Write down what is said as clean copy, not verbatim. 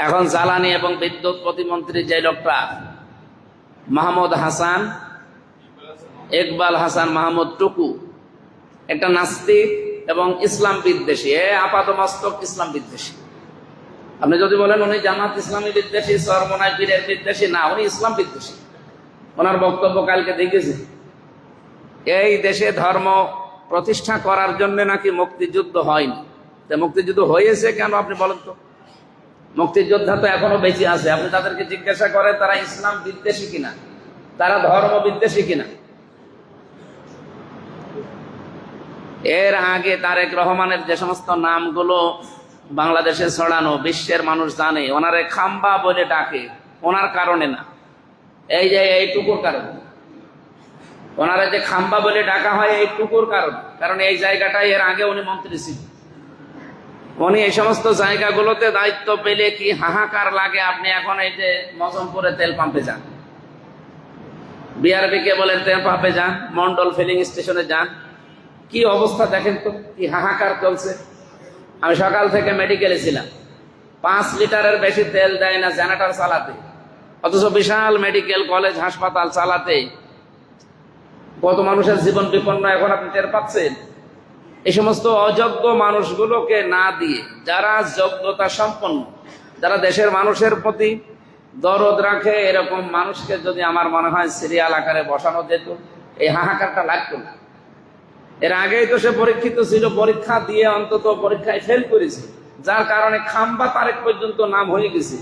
এখন জ্বালানি এবং বিদ্যুৎ প্রতিমন্ত্রী যে লোকটা মাহমুদ হাসান, ইকবাল হাসান মাহমুদ টুকু, একটা নাস্তিক এবং ইসলাম বিদ্বেষী, আপাতমস্তক ইসলাম বিদ্বেষী। আপনি যদি বলেন উনি জামাত ইসলামী বিদ্বেষী, সরমনাই পীরের বিদ্বেষী, না, উনি ইসলাম বিদ্বেষী। ওনার বক্তব্য কালকে দেখেছি। এই দেশে ধর্ম প্রতিষ্ঠা করার জন্য নাকি মুক্তিযুদ্ধ হয়নি। মুক্তিযুদ্ধ হয়েছে কেন আপনি বলেন তো? মুক্তিযোদ্ধা তো এখনো বেঁচে আছে। আপনি তাদেরকে জিজ্ঞাসা করেন তারা ইসলাম বিদ্বেষী কিনা, তারা ধর্ম বিদ্বেষী কিনা। এর আগে তারেক রহমানের যে সমস্ত নামগুলো বাংলাদেশে ছড়ানো, বিশ্বের মানুষ জানে, ওনারে খাম্বা বলে ডাকে ওনার কারণে না, এই যে এইটুকুর কারণে। ওনারা যে খাম্বা বলে ডাকা হয় এইটুকুর কারণে, কারণ এই জায়গাটায় এর আগে উনি মন্ত্রী ছিলেন। উনি এই সমস্ত জায়গাগুলোতে দায়িত্ব পেলে কি হাহাকার লাগে। আপনি এখন এই যে মজমপুরে তেল পাম্পে যান, বিআরবি কে বলেন তেল পাম্পে যান, মন্ডল ফিলিং স্টেশনে যান, কি অবস্থা দেখেন তো, কি হাহাকার চলছে। আমি সকাল থেকে মেডিকেলে ছিলাম, 5 লিটারের বেশি তেল দেয় না জেনারেটর চালাতে, অথচ বিশাল মেডিকেল কলেজ হাসপাতাল চালাতে কত মানুষের জীবন বিপন্ন এখন আপনি টের পাচ্ছেন। এই সমস্ত অযোগ্য মানুষগুলোকে না দিয়ে যারা যোগ্যতা সম্পন্ন, যারা দেশের মানুষের প্রতি দরদ রাখে, এরকম মানুষকে যদি আমার মনে হয় সিরিয়াল আকারে বসানো যেত, এই হাহাকারটা লাগতো না। এর আগেই তো সে পরীক্ষিত ছিল, পরীক্ষা দিয়ে অন্তত পরীক্ষায় ফেল করেছে, যার কারণে খাম্বা তারেক পর্যন্ত নাম হয়ে গেছে।